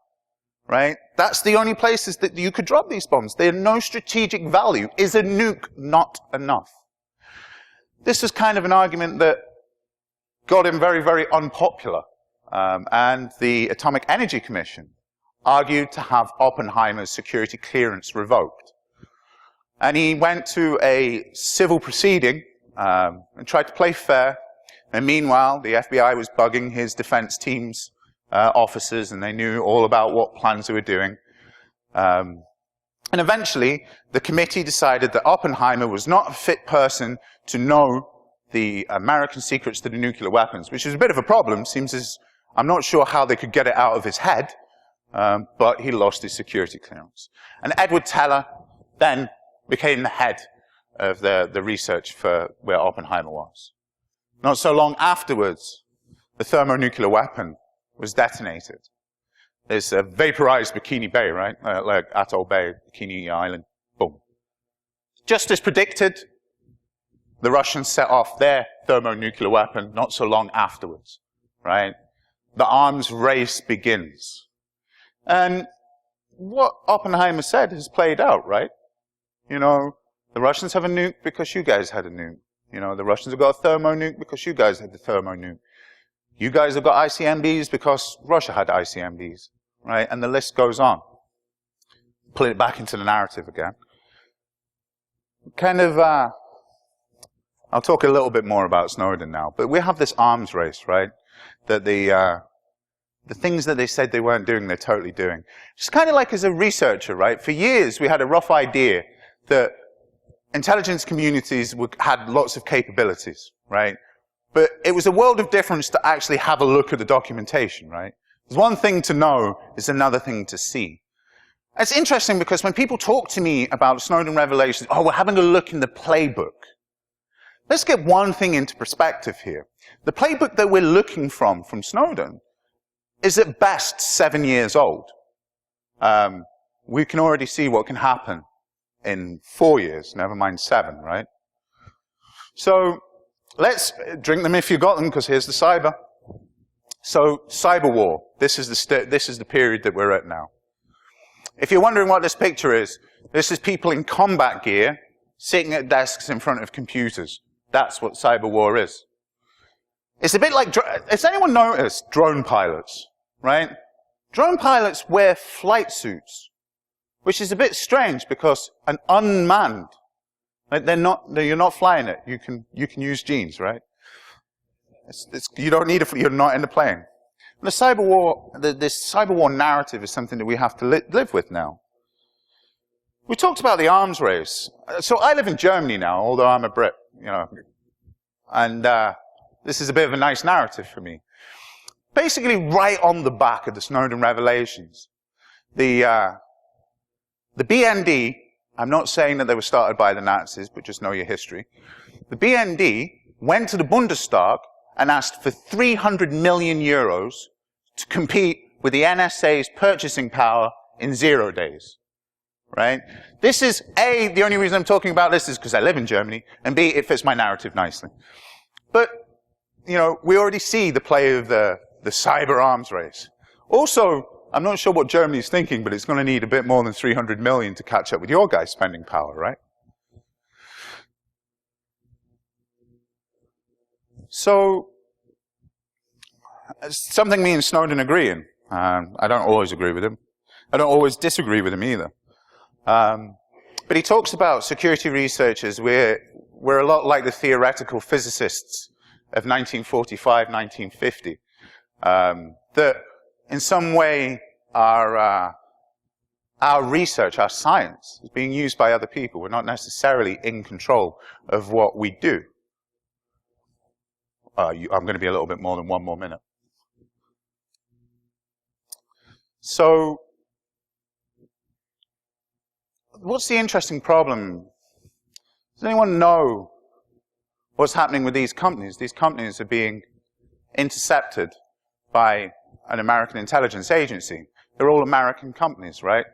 right? That's the only places that you could drop these bombs. They have no strategic value. Is a nuke not enough? This was kind of an argument that got him very, very unpopular. And the Atomic Energy Commission argued to have Oppenheimer's security clearance revoked. And he went to a civil proceeding and tried to play fair And meanwhile, the FBI was bugging his defense team's officers, and they knew all about what plans they were doing. And eventually, the committee decided that Oppenheimer was not a fit person to know the American secrets to the nuclear weapons, which is a bit of a problem. Seems as I'm not sure how they could get it out of his head, but he lost his security clearance. And Edward Teller then became the head of the research for where Oppenheimer was. Not so long afterwards, the thermonuclear weapon was detonated. There's a vaporized Bikini Bay, right? Like Atoll Bay, Bikini Island, boom. Just as predicted, the Russians set off their thermonuclear weapon not so long afterwards, right? The arms race begins. And what Oppenheimer said has played out, right? You know, the Russians have a nuke because you guys had a nuke. You know, the Russians have got a thermonuke because you guys had the thermonuke. You guys have got ICBMs because Russia had ICBMs, right? And the list goes on. Pull it back into the narrative again. Kind of, I'll talk a little bit more about Snowden now, but we have this arms race, right? That the things that they said they weren't doing, they're totally doing. It's kind of like as a researcher, right? For years, we had a rough idea that intelligence communities had lots of capabilities, right? But it was a world of difference to actually have a look at the documentation, right? There's one thing to know, it's another thing to see. It's interesting because when people talk to me about Snowden revelations, oh, we're having a look in the playbook. Let's get one thing into perspective here. The playbook that we're looking from Snowden is at best 7 years old. We can already see what can happen in 4 years, never mind 7, right? So let's drink them if you got them, because here's the cyber. So cyber war. This is the period that we're at now. If you're wondering what this picture is, this is people in combat gear sitting at desks in front of computers. That's what cyber war is. It's a bit like, has anyone noticed drone pilots, right? Drone pilots wear flight suits, which is a bit strange because an unmanned, like you're not flying it. You can use jeans, right? You don't need you're not in the plane. And the cyber war, this cyber war narrative is something that we have to live with now. We talked about the arms race. So I live in Germany now, although I'm a Brit, you know. And this is a bit of a nice narrative for me. Basically, right on the back of the Snowden revelations, the BND, I'm not saying that they were started by the Nazis, but just know your history. The BND went to the Bundestag and asked for 300 million euros to compete with the NSA's purchasing power in 0 days. Right? This is, A, the only reason I'm talking about this is because I live in Germany, and B, it fits my narrative nicely. But, you know, we already see the play of the cyber arms race. Also, I'm not sure what Germany's thinking, but it's going to need a bit more than 300 million to catch up with your guys' spending power, right? So, something me and Snowden agree in. I don't always agree with him. I don't always disagree with him either. But he talks about security researchers. We're a lot like the theoretical physicists of 1945, 1950. That in some way our research, our science, is being used by other people. We're not necessarily in control of what we do. I'm going to be a little bit more than 1 more minute. So, what's the interesting problem? Does anyone know what's happening with these companies? These companies are being intercepted by an American intelligence agency. They're all American companies, right?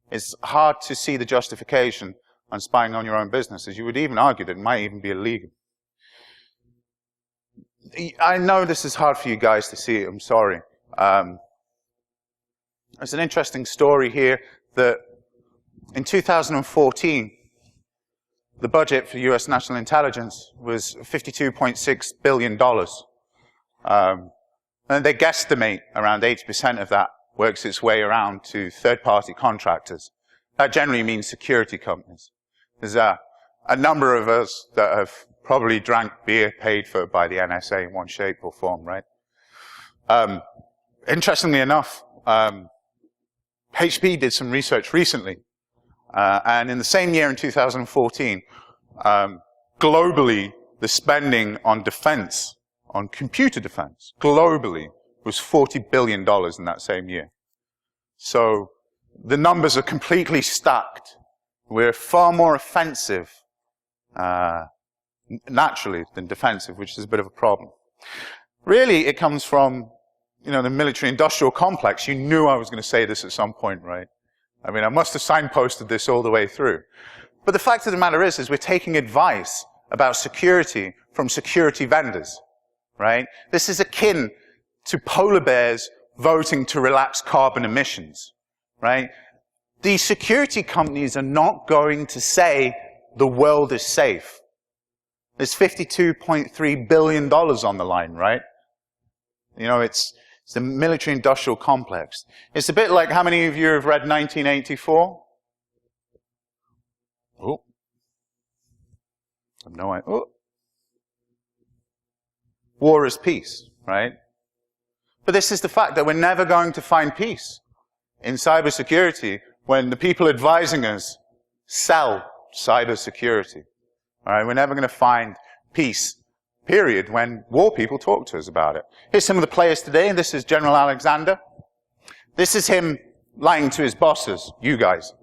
It's hard to see the justification on spying on your own business, as you would even argue that it might even be illegal. I know this is hard for you guys to see. I'm sorry. There's an interesting story here that in 2014, the budget for US national intelligence was $52.6 billion. And they guesstimate around 80% of that works its way around to third-party contractors. That generally means security companies. There's a number of us that have probably drank beer paid for by the NSA in one shape or form, right? Interestingly enough, HP did some research recently, and in the same year, in 2014, globally, the spending on defense, on computer defense, globally, was $40 billion in that same year. So the numbers are completely stacked. We're far more offensive, naturally, than defensive, which is a bit of a problem. Really, it comes from, you know, the military-industrial complex. You knew I was going to say this at some point, right? I mean, I must have signposted this all the way through. But the fact of the matter is we're taking advice about security from security vendors, right? This is akin to polar bears voting to relax carbon emissions, right? These security companies are not going to say the world is safe. There's $52.3 billion on the line, right? You know, it's the military-industrial complex. It's a bit like, how many of you have read 1984? Oh. I have no idea. Oh. War is peace, right? But this is the fact that we're never going to find peace in cybersecurity when the people advising us sell cybersecurity. All right? We're never going to find peace, period, when war people talk to us about it. Here's some of the players today, and this is General Alexander. This is him lying to his bosses, you guys.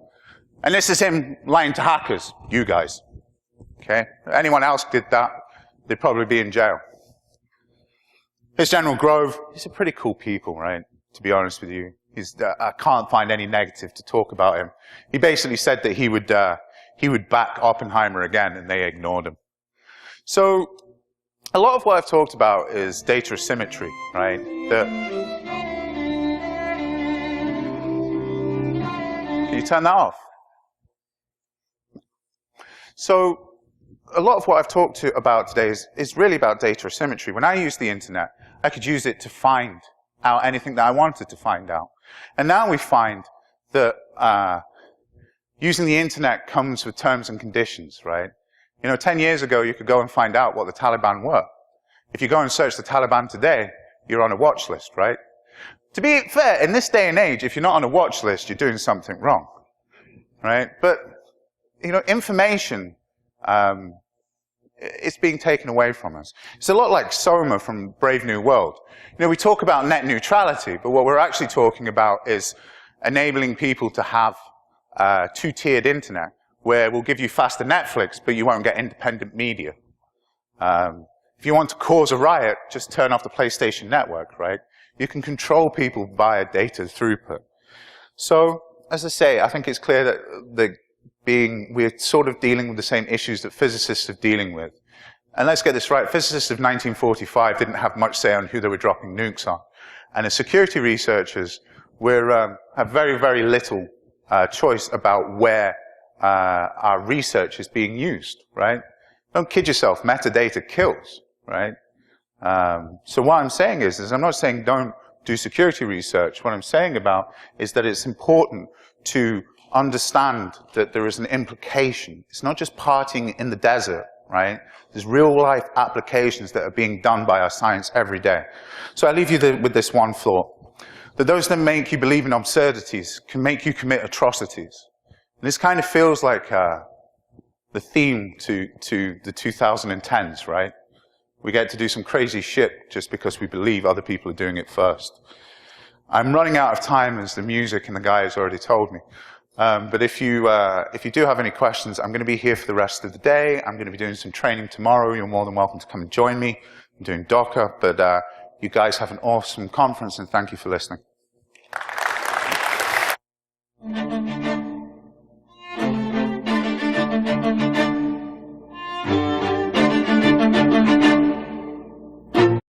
And this is him lying to hackers, you guys. Okay? If anyone else did that, they'd probably be in jail. Here's General Grove. He's a pretty cool people, right? To be honest with you. I can't find any negative to talk about him. He basically said that he would back Oppenheimer again, and they ignored him. So, a lot of what I've talked about is data asymmetry, right? Can you turn that off? So, a lot of what I've talked about today is really about data asymmetry. When I use the internet, I could use it to find out anything that I wanted to find out. And now we find that using the internet comes with terms and conditions, right? You know, 10 years ago, you could go and find out what the Taliban were. If you go and search the Taliban today, you're on a watch list, right? To be fair, in this day and age, if you're not on a watch list, you're doing something wrong, right? But, you know, information, it's being taken away from us. It's a lot like Soma from Brave New World. You know, we talk about net neutrality, but what we're actually talking about is enabling people to have two-tiered internet, where we'll give you faster Netflix, but you won't get independent media. If you want to cause a riot, just turn off the PlayStation Network, right? You can control people via data throughput. So, as I say, I think it's clear that we're sort of dealing with the same issues that physicists are dealing with. And let's get this right, physicists of 1945 didn't have much say on who they were dropping nukes on. And as security researchers, have very, very little choice about where our research is being used, right? Don't kid yourself, metadata kills, right? So what I'm saying is I'm not saying don't do security research. What I'm saying about is that it's important to understand that there is an implication. It's not just partying in the desert, right? There's real-life applications that are being done by our science every day. So I leave you with this one thought, that those that make you believe in absurdities can make you commit atrocities. And this kind of feels like the theme to the 2010s, right? We get to do some crazy shit just because we believe other people are doing it first. I'm running out of time, as the music and the guy has already told me. But if you do have any questions, I'm going to be here for the rest of the day. I'm going to be doing some training tomorrow. You're more than welcome to come and join me. I'm doing Docker, but you guys have an awesome conference, and thank you for listening.